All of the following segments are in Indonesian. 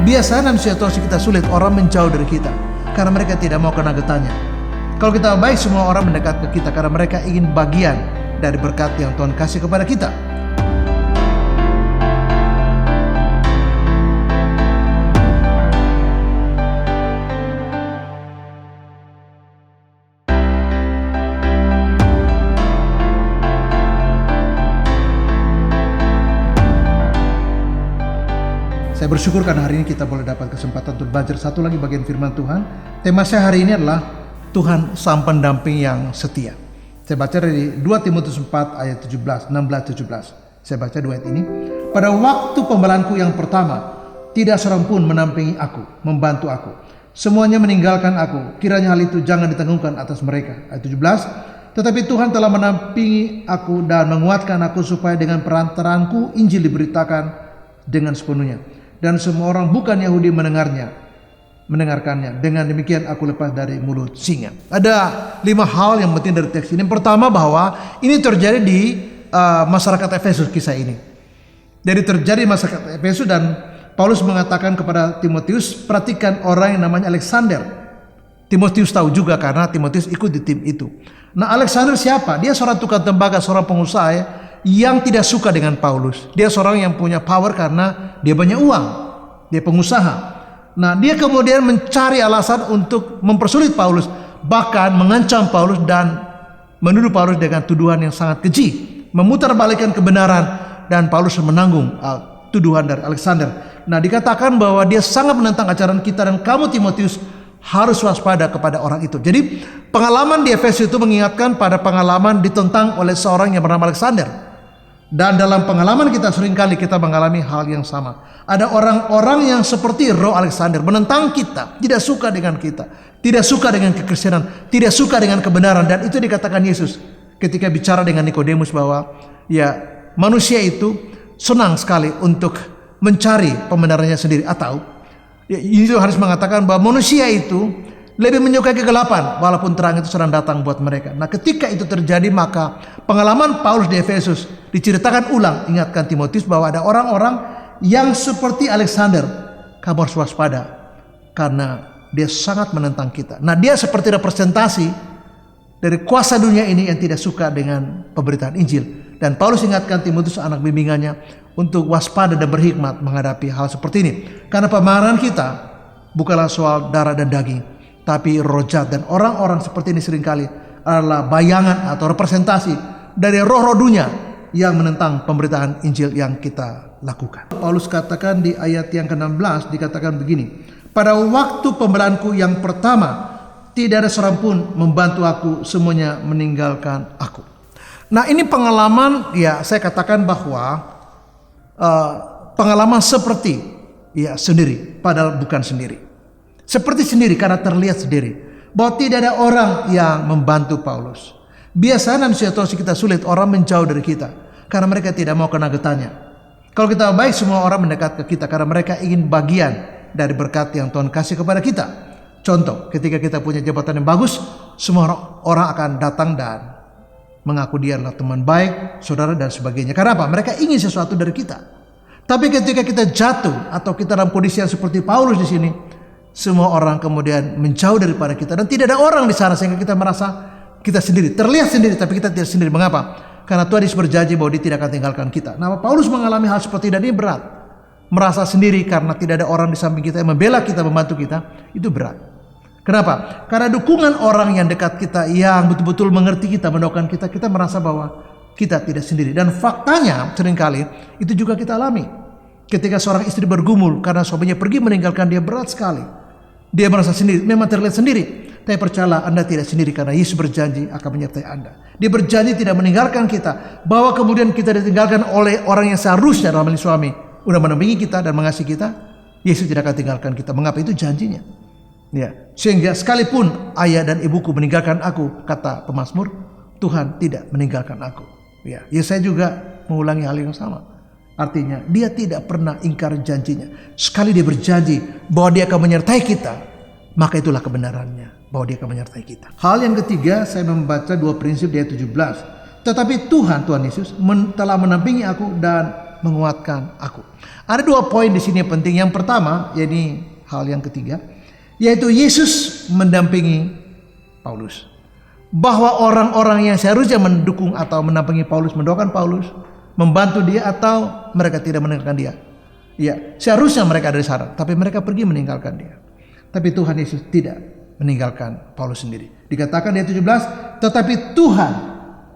Biasanya dalam situasi kita sulit, orang menjauh dari kita karena mereka tidak mau kena getahnya. Kalau kita baik, semua orang mendekat ke kita karena mereka ingin bagian dari berkat yang Tuhan kasih kepada kita. Saya bersyukur karena hari ini kita boleh dapat kesempatan untuk belajar satu lagi bagian firman Tuhan. Tema saya hari ini adalah Tuhan sang pendamping yang setia. Saya baca dari 2 Timotius 4 ayat 16, 17. Saya baca 2 ayat ini. Pada waktu pembelaanku yang pertama, tidak seorang pun menampingi aku, membantu aku. Semuanya meninggalkan aku. Kiranya hal itu jangan ditanggungkan atas mereka. Ayat 17. Tetapi Tuhan telah menampingi aku dan menguatkan aku supaya dengan perantaranku Injil diberitakan dengan sepenuhnya. Dan semua orang bukan Yahudi mendengarkannya. Dengan demikian aku lepas dari mulut singa. Ada 5 hal yang penting dari teks ini. Yang pertama, bahwa ini terjadi di masyarakat Efesus, kisah ini. Jadi terjadi di masyarakat Efesus, dan Paulus mengatakan kepada Timotius, perhatikan orang yang namanya Alexander. Timotius tahu juga karena Timotius ikut di tim itu. Nah, Alexander siapa? Dia seorang tukang tembaga, seorang pengusaha yang tidak suka dengan Paulus. Dia seorang yang punya power karena dia banyak uang. Dia pengusaha. Nah, dia kemudian mencari alasan untuk mempersulit Paulus, bahkan mengancam Paulus dan menuduh Paulus dengan tuduhan yang sangat keji, memutarbalikkan kebenaran, dan Paulus menanggung tuduhan dari Alexander. Nah, dikatakan bahwa dia sangat menentang ajaran kita, dan kamu Timotius harus waspada kepada orang itu. Jadi pengalaman di Efesus itu mengingatkan pada pengalaman ditentang oleh seorang yang bernama Alexander. Dan dalam pengalaman kita seringkali kita mengalami hal yang sama. Ada orang-orang yang seperti roh Alexander, menentang kita, tidak suka dengan kita, tidak suka dengan kekristenan, tidak suka dengan kebenaran. Dan itu dikatakan Yesus ketika bicara dengan Nikodemus bahwa ya, manusia itu senang sekali untuk mencari pembenarannya sendiri. Atau Yesus harus mengatakan bahwa manusia itu lebih menyukai kegelapan walaupun terang itu sedang datang buat mereka. Nah, ketika itu terjadi, maka pengalaman Paulus di Efesus diceritakan ulang, ingatkan Timotius bahwa ada orang-orang yang seperti Alexander. Kamu harus waspada karena dia sangat menentang kita. Nah, dia seperti representasi dari kuasa dunia ini yang tidak suka dengan pemberitaan Injil. Dan Paulus ingatkan Timotius, anak bimbingannya, untuk waspada dan berhikmat menghadapi hal seperti ini. Karena pemarahan kita bukanlah soal darah dan daging, tapi roh jahat. Dan orang-orang seperti ini seringkali adalah bayangan atau representasi dari roh-roh dunia yang menentang pemberitaan Injil yang kita lakukan. Paulus katakan di ayat yang ke-16, dikatakan begini. Pada waktu pembelaanku yang pertama, tidak ada seorang pun membantu aku, semuanya meninggalkan aku. Nah, ini pengalaman, ya saya katakan bahwa pengalaman seperti ya sendiri, padahal bukan sendiri. Seperti sendiri karena terlihat sendiri, bahwa tidak ada orang yang membantu Paulus. Biasanya dalam situasi kita sulit, orang menjauh dari kita karena mereka tidak mau kena getahnya. Kalau kita baik, semua orang mendekat ke kita karena mereka ingin bagian dari berkat yang Tuhan kasih kepada kita. Contoh, ketika kita punya jabatan yang bagus, semua orang akan datang dan mengaku dia adalah teman baik, saudara, dan sebagainya. Karena apa? Mereka ingin sesuatu dari kita. Tapi ketika kita jatuh atau kita dalam kondisi yang seperti Paulus di sini, semua orang kemudian menjauh daripada kita, dan tidak ada orang di sana, sehingga kita merasa kita sendiri, terlihat sendiri, tapi kita tidak sendiri. Mengapa? Karena Tuhan Yesus berjanji bahwa dia tidak akan tinggalkan kita. Nah, Paulus mengalami hal seperti ini, dan ini berat. Merasa sendiri karena tidak ada orang di samping kita yang membela kita, membantu kita, itu berat. Kenapa? Karena dukungan orang yang dekat kita, yang betul-betul mengerti kita, mendoakan kita, kita merasa bahwa kita tidak sendiri. Dan faktanya seringkali itu juga kita alami. Ketika seorang istri bergumul karena suaminya pergi meninggalkan dia, berat sekali. Dia merasa sendiri, memang terlihat sendiri. Tapi percayalah, Anda tidak sendiri karena Yesus berjanji akan menyertai Anda. Dia berjanji tidak meninggalkan kita, bahwa kemudian kita ditinggalkan oleh orang yang seharusnya dalam ini suami udah menampingi kita dan mengasihi kita. Yesus tidak akan tinggalkan kita. Mengapa? Itu janjinya. Ya, sehingga sekalipun ayah dan ibuku meninggalkan aku, kata pemazmur, Tuhan tidak meninggalkan aku. Ya, saya juga mengulangi hal yang sama. Artinya dia tidak pernah ingkar janjinya. Sekali dia berjanji bahwa dia akan menyertai kita, maka itulah kebenarannya, bahwa dia akan menyertai kita. Hal yang ketiga, saya membaca 2 prinsip di ayat 17. Tetapi Tuhan Yesus telah menampingi aku dan menguatkan aku. Ada 2 poin di sini yang penting. Yang pertama, yakni hal yang ketiga, yaitu Yesus mendampingi Paulus. Bahwa orang-orang yang seharusnya mendukung atau mendampingi Paulus, mendoakan Paulus, membantu dia, atau mereka tidak meninggalkan dia. Ya, seharusnya mereka ada di sana, tapi mereka pergi meninggalkan dia. Tapi Tuhan Yesus tidak meninggalkan Paulus sendiri. Dikatakan di ayat 17, tetapi Tuhan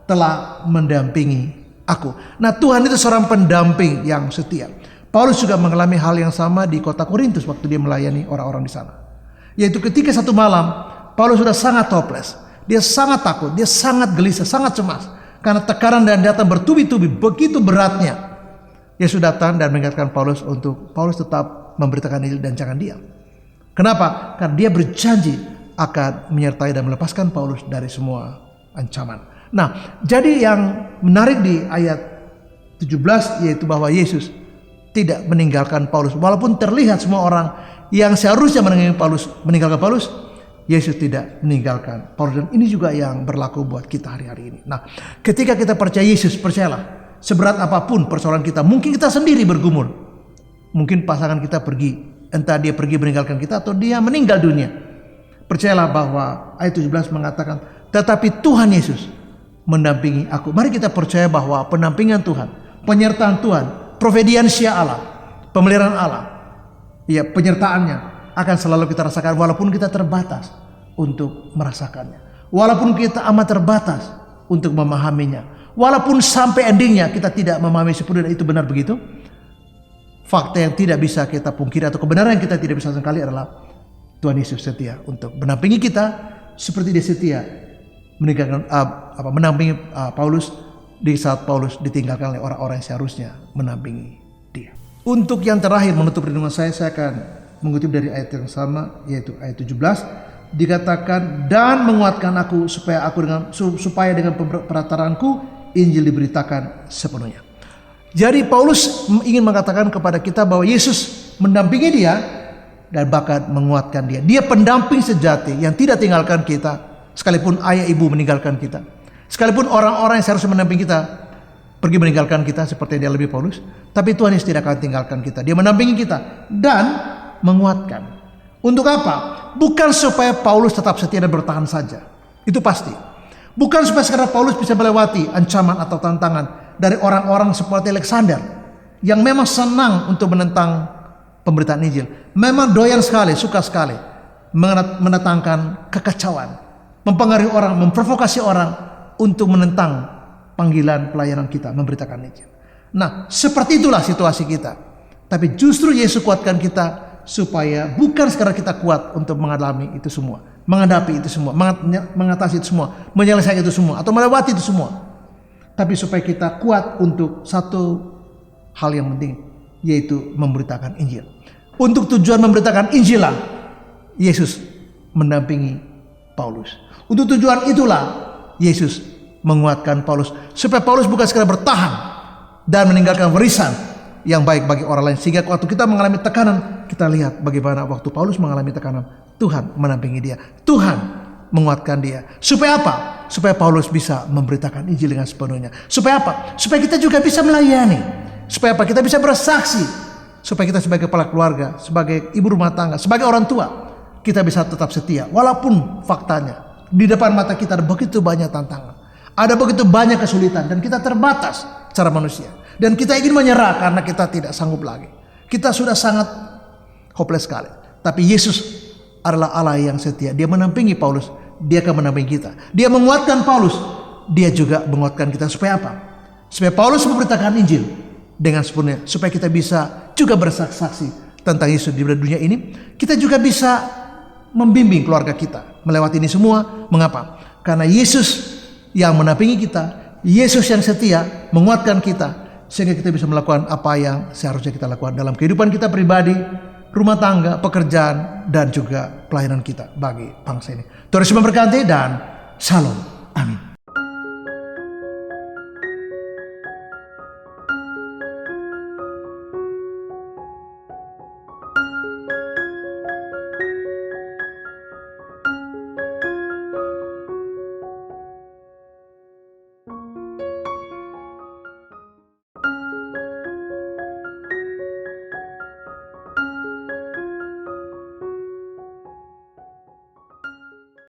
telah mendampingi aku. Nah, Tuhan itu seorang pendamping yang setia. Paulus juga mengalami hal yang sama di kota Korintus waktu dia melayani orang-orang di sana. Yaitu ketika satu malam, Paulus sudah sangat hopeless. Dia sangat takut, dia sangat gelisah, sangat cemas. Karena tekanan dan datang bertubi-tubi, begitu beratnya. Yesus datang dan mengingatkan Paulus untuk Paulus tetap memberitakan Injil dan jangan diam. Kenapa? Karena dia berjanji akan menyertai dan melepaskan Paulus dari semua ancaman. Nah, jadi yang menarik di ayat 17 yaitu bahwa Yesus tidak meninggalkan Paulus. Walaupun terlihat semua orang yang seharusnya meninggalkan Paulus, Yesus tidak meninggalkan Paulus. Dan ini juga yang berlaku buat kita hari-hari ini. Nah, ketika kita percaya Yesus, percayalah, seberat apapun persoalan kita, mungkin kita sendiri bergumul, mungkin pasangan kita pergi, entah dia pergi meninggalkan kita atau dia meninggal dunia. Percayalah bahwa ayat 17 mengatakan, tetapi Tuhan Yesus mendampingi aku. Mari kita percaya bahwa pendampingan Tuhan, penyertaan Tuhan, providensia Allah, pemeliharaan Allah, ya, penyertaannya akan selalu kita rasakan walaupun kita terbatas untuk merasakannya. Walaupun kita amat terbatas untuk memahaminya. Walaupun sampai endingnya kita tidak memahami sepenuhnya, itu benar begitu. Fakta yang tidak bisa kita pungkiri atau kebenaran yang kita tidak bisa sangkali adalah Tuhan Yesus setia untuk menampingi kita seperti dia setia menampingi Paulus di saat Paulus ditinggalkan oleh orang-orang yang seharusnya menampingi dia. Untuk yang terakhir menutup renungan saya akan mengutip dari ayat yang sama, yaitu ayat 17. Dikatakan, dan menguatkan aku supaya dengan perataraanku Injil diberitakan sepenuhnya. Jadi Paulus ingin mengatakan kepada kita bahwa Yesus mendampingi dia dan bahkan menguatkan dia. Dia pendamping sejati yang tidak tinggalkan kita, sekalipun ayah ibu meninggalkan kita, sekalipun orang-orang yang seharusnya mendampingi kita pergi meninggalkan kita seperti yang dialami Paulus. Tapi Tuhan Yesus tidak akan tinggalkan kita. Dia mendampingi kita dan menguatkan. Untuk apa? Bukan supaya Paulus tetap setia dan bertahan saja. Itu pasti. Bukan supaya sekarang Paulus bisa melewati ancaman atau tantangan dari orang-orang seperti Alexander yang memang senang untuk menentang pemberitaan Injil. Memang doyan sekali, suka sekali mendatangkan kekacauan, mempengaruhi orang, memprovokasi orang untuk menentang panggilan pelayanan kita memberitakan Injil. Nah, seperti itulah situasi kita. Tapi justru Yesus kuatkan kita supaya bukan sekarang kita kuat untuk mengalami itu semua, menghadapi itu semua, mengatasi itu semua, menyelesaikan itu semua, atau melewati itu semua. Tapi supaya kita kuat untuk satu hal yang penting, yaitu memberitakan Injil. Untuk tujuan memberitakan Injil lah Yesus mendampingi Paulus. Untuk tujuan itulah Yesus menguatkan Paulus, supaya Paulus bukan sekadar bertahan dan meninggalkan warisan yang baik bagi orang lain. Sehingga waktu kita mengalami tekanan, kita lihat bagaimana waktu Paulus mengalami tekanan, Tuhan menampingi dia, Tuhan menguatkan dia. Supaya apa? Supaya Paulus bisa memberitakan Injil dengan sepenuhnya. Supaya apa? Supaya kita juga bisa melayani. Supaya apa? Kita bisa bersaksi. Supaya kita sebagai kepala keluarga, sebagai ibu rumah tangga, sebagai orang tua, kita bisa tetap setia. Walaupun faktanya di depan mata kita ada begitu banyak tantangan, ada begitu banyak kesulitan, dan kita terbatas secara manusia. Dan kita ingin menyerah karena kita tidak sanggup lagi. Kita sudah sangat hopeless sekali. Tapi Yesus adalah Allah yang setia. Dia menampingi Paulus, dia akan menampingi kita. Dia menguatkan Paulus, dia juga menguatkan kita. Supaya apa? Supaya Paulus memberitakan Injil dengan sepenuhnya, supaya kita bisa juga bersaksi tentang Yesus di dunia ini. Kita juga bisa membimbing keluarga kita melewati ini semua. Mengapa? Karena Yesus yang menampingi kita, Yesus yang setia menguatkan kita, sehingga kita bisa melakukan apa yang seharusnya kita lakukan dalam kehidupan kita pribadi, rumah tangga, pekerjaan, dan juga pelayanan kita bagi bangsa ini. Tuhan Yesus memberkati dan shalom. Amin.